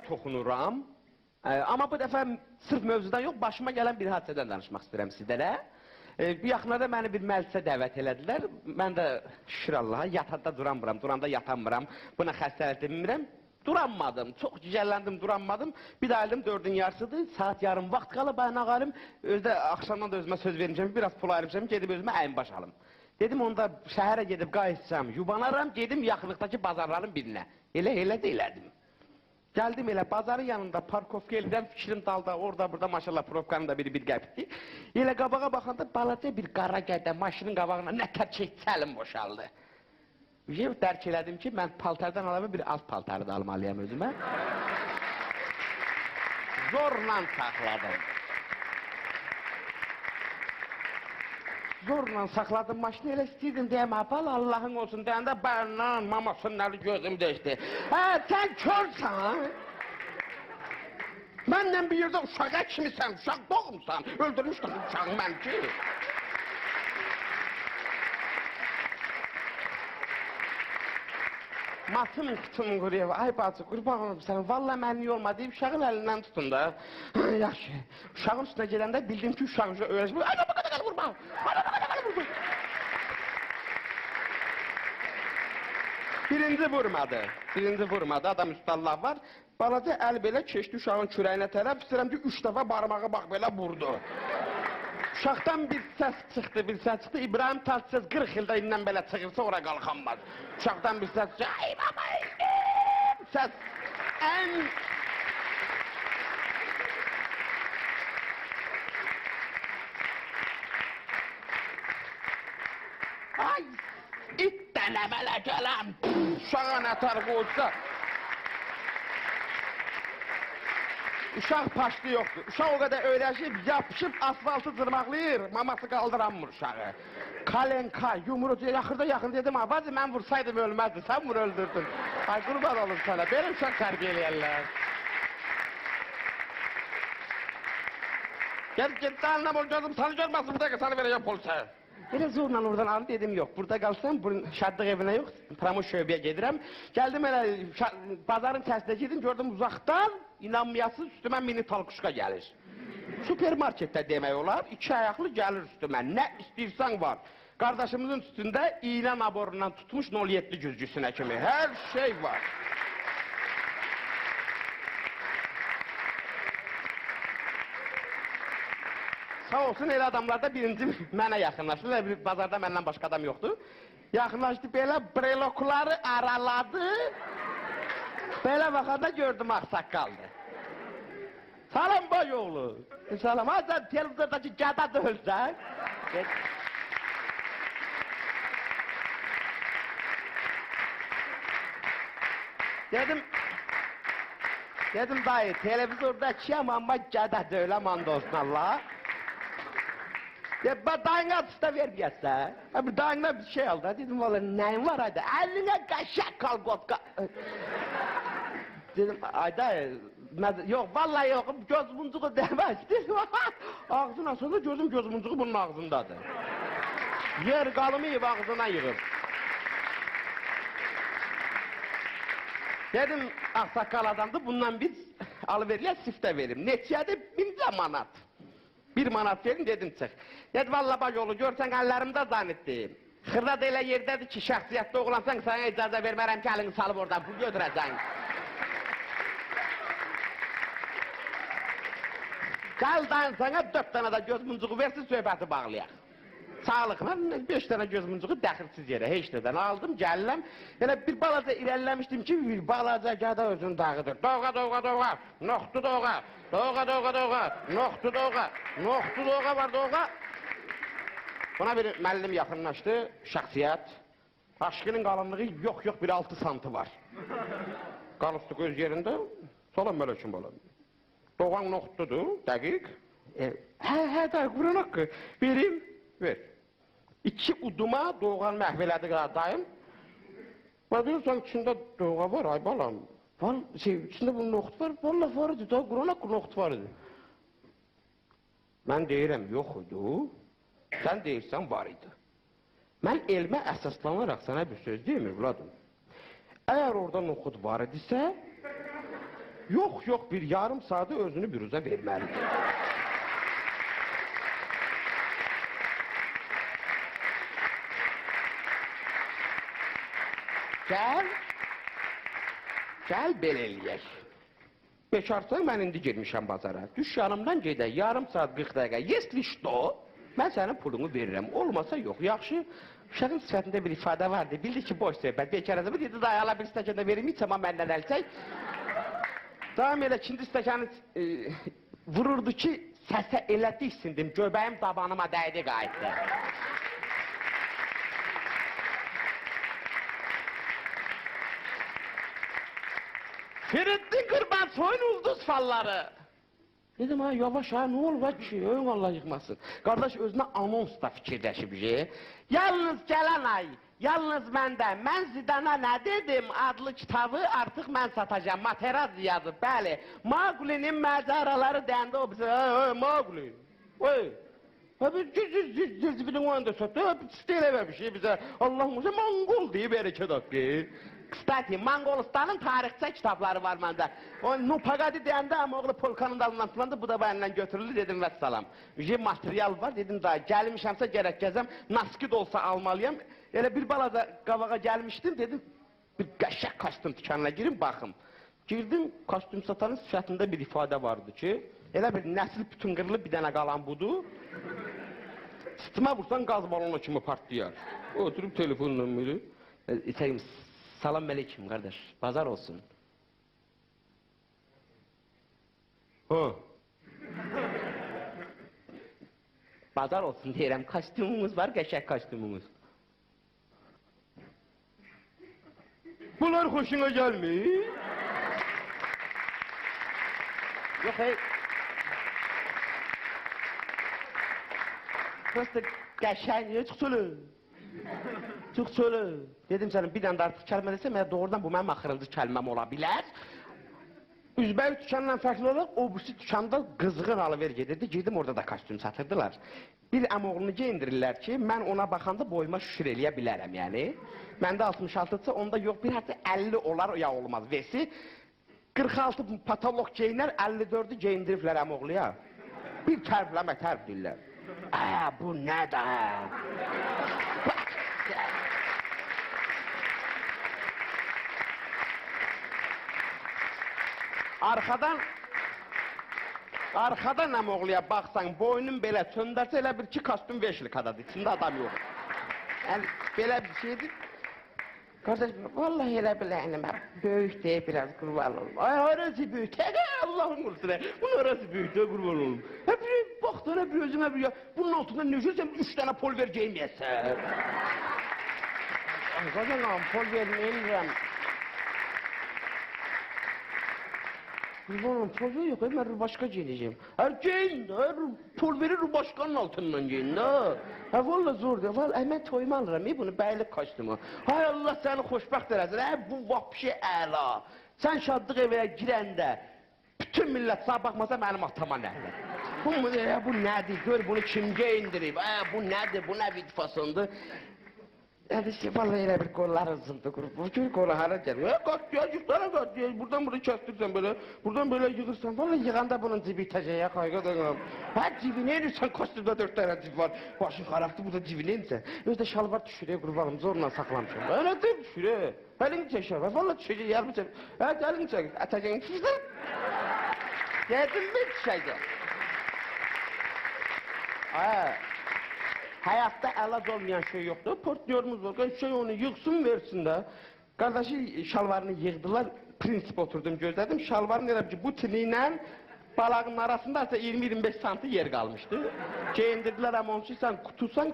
toxunuram. Amma bu dəfə sırf mövzudan yox, başıma gələn bir hadisədən danışmaq istəyirəm sizlərə. Bir yaxınlarda məni bir məclisə dəvət elədilər. Mən də şükür Allaha yatanda duramıram, duranda yatamıram. Buna xəstəlik bilmirəm. Duranmadım, çox cicəlləndim, duranmadım. Bir də əldim 4-ün yarısıdır, saat yarım vaxt qalıb, bana qalım. Özdə axşamdan da özümə söz vermişəm, biraz pul ayırmışam, gedib özümə əyin baş alım. Dedim, onda şəhərə gedib qayıtsam, yubanaram, gedim yaxınlıqdakı bazarların birinə. Elə də elədim. Gəldim elə bazarın yanında, parkovka eləyirəm, fikrim dalda, orada, burada maşallah probkanın da biri bir qəbitdir. Elə qabağa baxanda balaca bir qara qədə maşının qabağına nətər çəkçəlim boşaldı. Dərk elədim ki, mən paltardan alamı bir alt paltarı da almalıyam özümə. Zorla saxladım. Zorla saxladım maşını, elə istəyirdim deyəm, apal Allah'ın olsun deyəndə, bəndən mamasınları gözüm döşdü. Sən körsən? Məndən bir yerdə uşağa kimisən, uşaq doğumsan, öldürmüş qızım uşağı mən ki. Matım kutum quruyor, ay bacı, qurban olub sən, valla mənlik olma deyib, uşağın əlindən tutun da. Yaxşı, uşağın üstünə gələndə bildim ki, uşağın öyrəşmir, ay bu qədər vurma, ay bu qədər vurma. Birinci vurmadı, adam üstə Allah var. Balaca əl belə keçdi uşağın kürəyinə tərəf, istəyirəm ki, 3 dəfə barmağı bax belə vurdu. Uşaqdan bir səs çıxdı, İbrahim Tatlıses 40 ildə indən belə çıxırsa ora qalxanmaz. Uşaqdan bir səs çıxdı, ay baba, səs ən... Ay, it dənəmələ gələm, uşağa nətər qoysa. Uşaq paşlı yoxdur. Uşaq o qədər öyrəşib, yapışıb, asfaltı cırmaqlayır, maması qaldıranmır uşağı. Kalenka, yumru deyir, yaxında dedim, bacı mən vursaydım ölməzdi, sən vur öldürdün. Ay, qurban olun sana, belə uşaq tərbiyə eləyərlər. Get, anlam ol, gözüm səni görməsin, bu dəqiqə səni verəcəm polisa. Elə zorla oradan aldım, dedim, yox, burada qalsam, şadlıq evinə yox, promoş şöbəyə gedirəm. Gəldim elə, bazarın kəsinə gedim, gördüm uzaqdan, inanmayasız üstümə mini talquşqa gəlir. Supermarketdə demək olar, 2 ayaqlı gəlir üstümə, nə istəyirsən var. Qardaşımızın üstündə iğnə naborundan tutmuş 07 güzgüsünə kimi, hər şey var. Sağ olsun, elə adamlarda birinci mənə yaxınlaşdı, bazarda məndən başqa adam yoxdur. Yaxınlaşdı, belə brelokları araladı, belə baxanda gördüm ağsaqqaldı. Salam boy oğlu. Salam, sən televizordakı gəda dölsən. Dedim dayı, televizordakıyam amma gəda döyləm and olsun Allah. Dayına atışda verməyəsən. Dayına bir şey aldı, dedim valla nəyin var ayda, əlinə qəşək kalqotka. Dedim, ayda, yox, vallahi yox, göz muncuğu demək, dedim, ağzına sonra göz muncuğu bunun ağzındadır. Yer qalımı yiyib ağzına yığıb. Dedim, ağsaqqal adamdır, bundan biz alıverliyə siftə verim. Neçədir? 1000 manat. 1 manat verin, dedim, çıx. Dedi, valla baş yolu, görsən əllərimdə zannetdim. Xırda da elə yerdədir ki, şəxsiyyətdə oğlansan, sana icazə vermərəm ki, əlini salıb oradan pul götürəcəksin. Gəl dayın sana 4 dənə də göz muncuğu versin, söhbəti bağlayaq. Sağlıqla 5 dənə göz muncuğu dəxilsiz yerə, heç nədən aldım, gəlirəm. Elə bir balaca irəliləmişdim ki, bir balaca gədə özünü dağıdır. Doğğa, noxtu doğğa, noxtu doğğa var doğğa. Buna bir müəllim yaxınlaşdı, şəxsiyyət. Aşkının qalınlığı yox, bir 6 santı var. Qalıqstuk öz yerində, salam mələküm balam. Doğan noxtudur, dəqiq. Hə, dayı, quran haqqı, verim, ver. 2 uduma doğan məhv elədi dayım. Bana deyirsən, içində doğğa var, ay balam. İçində bunun noxtu var, valla var idi, dayı, quran haqqı noxtu var idi. Mən deyirəm, yox idi. Sən deyirsən, var idi. Mən elmə əsaslanaraq sənə bir söz deyim, evladım. Əgər orada noxud var idisə, Yok bir yarım saate özünü bürüze verməlidir. Gəl belə eləyək. Bekarsan mən indi girmişəm bazara. Düş yanımdan gedək, yarım saat 40 dəqiqə. Если что, mən sənin pulunu verirəm. Olmasa yox, yaxşı. Uşağın sifətində bir ifadə vardı. Bildi ki, boş söhbət. Bekar adamı dedi, dayala bir stəkanda verim, hiç ama məndən əlsək. Daim elə ikinci stəkanı vururdu ki, səsə elə diksindim, göbəyim dabanıma dəydi qayıtdı. Feridli Qırban soyun ulduz falları. Dedim ha yavaş ha ne olur ha ki ön Allah yıkmasın. Kardeş özünə anons da fikirləşib ki. Yalnız gələn ay, yalnız məndə, mən Zidana nə dedim adlı kitabı artıq mən satacağım. Materaz yazıb, bəli. Maqulinin macəraları deyəndə o bizə, Maquli. Zilzibinin o anda satdı, istəyil bir şey bizə. Allah'ımıza Mongol deyib erkə dakika. Kstati, Mangolistan'ın tarihçe kitapları var bende. O Nupagadi deyəndə ama oğlu polkanın dalından tulandı, bu da benden götürüldü dedim vəssalam. Material var dedim daha, gelmişəmsə gerek gəzəm, naskid olsa almalıyam. Elə bir balaca qavağa gelmiştim dedim, bir qəşək kostyum dükanına girin baxım. Girdim, kostyum satanın sifətində bir ifadə vardı ki, elə bir nəsil bütün qırılı bir dənə qalan budur. Sistemə vursan qaz balonu kimi partlayar. Oturup telefonla biri. Salam aleyküm kardeş, pazar olsun. Ha. Pazar olsun deyirəm, kostyumumuz var, qəşək kostyumumuz. Bunlar hoşuna gelmiyor. Yok hey. Prosta qəşəng, çıx söyle. Çıx söyle. Dedim sana bir dənə də artıq kəlmə desəm, doğrudan bu mənim axırıncı kəlməm ola bilər. Üzbək dükanla fərqli olaraq, o birisi dükanda qızğın alıver gedirdi, girdim orada da kostyum satırdılar. Bir əmoğlunu geyindirirlər ki, mən ona baxanda boyuma şükür eləyə bilərəm yəni. Məndə 66-sı, onda yox bir hətta 50 olar ya olmaz vesi. 46 patolog geyinər, 54'ü geyindiriblər əmoğluya. Bir tərfləmə tərf deyirlər. Bu nədir? Arxadan əmoğluya baxsan, boynun belə çöndərsə elə bir ki, kostyum 5 ilkadadır, içində adam yox. Yəni, belə bir şeydir. Qardaş, vallahi elə biləyinəm, böyük deyib biraz qurban olum. Ay, orası böyük, Allah'ın olsun, bunun orası böyük deyib qurban olum. Bir baxdana bir özümə bir ya, bunun altında nöşəsəm 3 dənə polver geyməyəsən. Qazanam, polver neyirəm. Qurbanım, polver yox, mən başqa giyinəcəm. Giyin də, polveri başqanın altından giyin də. Valla zordur, mən toyuma alıram, bunu bəylik kostyumu. Hay Allah səni xoşbəxt eləsin, bu vapşi əla. Sən şadlıq evə girəndə, bütün millət sağ baxmasa mənim atama nədir? Bu nədir, gör bunu kim geyindirib, bu nədir, bu nə vidfasındır? Vallahi elə bir qollar uzundur, bu gör qolu hara gəlir. Qatlayacıqlara qatlayacaq, buradan bunu kəstirsən belə, buradan belə yığırsan, vallahi yığanda bunun cibi itəcək, qayqadan. Cibi neyirsən, kostyumda 4 dənə cib var, başın xaraqdır, burada cibi neyirsən? Özdə şalvar düşürək, qurbanım, zorla saxlamışam. Elə deyib düşürək, əlini çəkər, vallahi düşəcək, yarım çək, əlini çək, ətəcəyin düşürsən. Gəldin mi düşəcək? Hayatta əlac olmayan şey yoktur. Portnörümüz var. Şey onu yıksın versin de. Kardeşi şalvarını yığdılar. Prinsip oturdum gözledim. Şalvarın elə ki bu tiniyle balağın arasında 20-25 santi yer kalmıştı. Geyindirdiler ama onu sen kutusan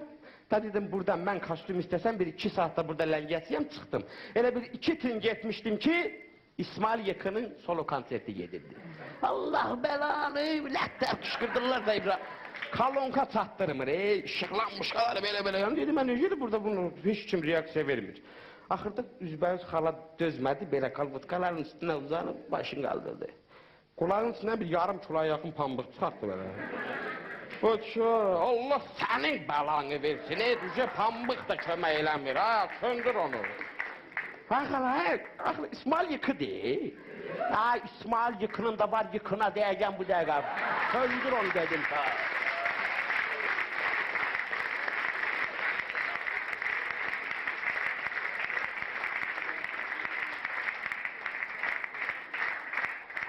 da dedim buradan ben kostyum istesem bir 2 saatte burada lengəsiyəm çıktım. Elə bir 2 tin getmiştim ki İsmail Yakın'ın solo konserti yedirdi. Allah belanı ləttər kışkırdılar da İbrahim. Kalonka çatdırmır, işıqlanmışlar belə-belə. Dedim, mən necədir burada bunu heç kim reaksiya vermir. Axırda üzbəyiz xala dözmədi, belə kalvutkaların üstünə uzanıb başını qaldırdı. Qulağın üstünə bir yarım kiloya yaxın pambıq çıxartdı belə. Allah sənin bəlanı versin, düzə pambıq da kömək eləmir, söndür onu. Xala, İsmail yıkı deyil. Ha İsmail yıkının da var yıkına diyeceğim bu dakika. Söndür onu dedim sana.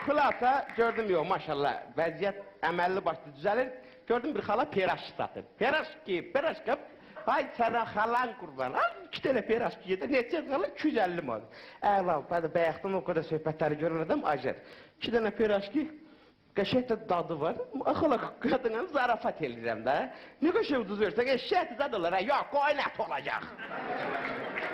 Xülasa gördüm yok maşallah vəziyyət əməlli başlı düzəlir. Gördüm bir xala peraş satır. Peraş qap. Ay sana xalan qurban. Ay 2 dənə peraş yedir. Neçə xala 250 manat. Əla, bayaqdan o qədər söhbətləri görən adam acır. 2 dənə peraş ki qəşəng də dadı var. Xala qadına zarafat eləyirəm də. Nə qəşəng duz versən eşşət zad olar. Yox, qoynat olacaq.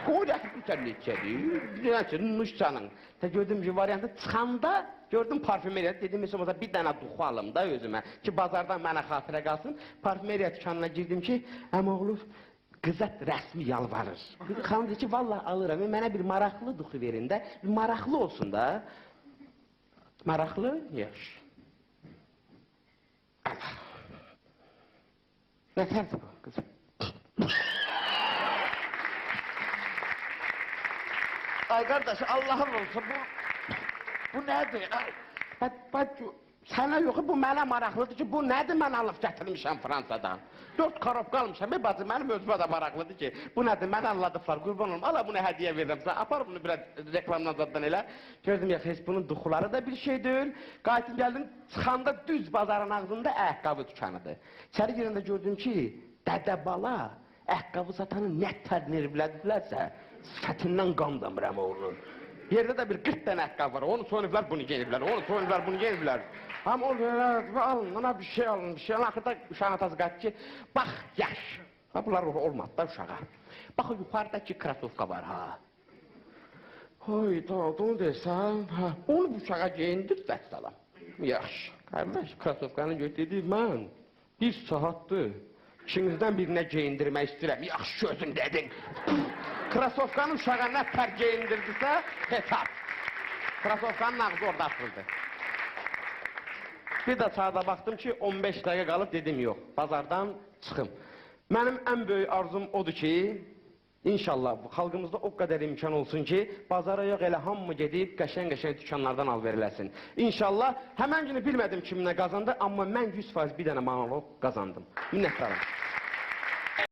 Qoynat bir neçədir. Nəçə nuşcanın. Ta gördüm ki variantı çıxanda gördüm parfümeriya dedim mesela bir dənə duxu alım da özümə ki bazardan mənə xatirə qalsın. Parfümeriya dükanına girdim ki əmoğlu qıza rəsmi yalvarır. Xanım dedi ki vallahi alıram mənə bir maraqlı duxu verin də. Bir maraqlı olsun da. Maraqlı? Yaş. Allah. Nətərdir bu qızım? Ay qardaş Allah'ın olsun bu nədir? Sənə yox, bu mənə maraqlıdır ki, bu nədir mən alıb gətirmişəm Fransadan? 4 karop qalmışam, bacı mənim özümə də maraqlıdır ki, bu nədir, mən anladıqlar, qurban olum, ala bunu hədiyyə verirəm, apar bunu biraz reklamdan zaddan elə. Gördüm ya, bunun duxuları da bir şey deyil, qayıtım gəldim, çıxanda düz bazarın ağzında əhqabı dükanıdır. İçəri girəndə gördüm ki, dədə bala, əhqabı satanın nə tədnir bilədiklərsə, sifətindən qan damıram oğlum. Yerdə də bir 40 dənə əhqab var, onu soyunublar, bunu geyiniblər, onu soyunublar, bunu geyiniblər. Ama o alın, ona bir şey alın, axırda uşağın atası qayıtdı ki, bax, yaş. Bunlar olmadı da uşağa. Bax, o yuxarıdakı krasovka var, ha. Hayda, onu desəm, onu bu uşağa geyindir, vəssalam. Yaş, qardaş, krasovkanı götürdü, mən bir saatdır İkinizdən birinə geyindirmək istəyirəm, yaxşı özün dedin. Krasovkanın uşağa nə tər geyindirdisə, hesab. Krasovkanın ağzı orada atıldı. Bir də sağda baxdım ki, 15 dəqiqə qalıb dedim yox, bazardan çıxım. Mənim ən böyük arzum odur ki, İnşallah xalqımızda o qədər imkan olsun ki, bazara yox elə hamı gedib qəşəng-qəşəng dükanlardan al veriləsin. İnşallah həmən günü bilmədim kiminə qazandı, amma mən 100% bir dənə monoloq qazandım. Minnətdarım.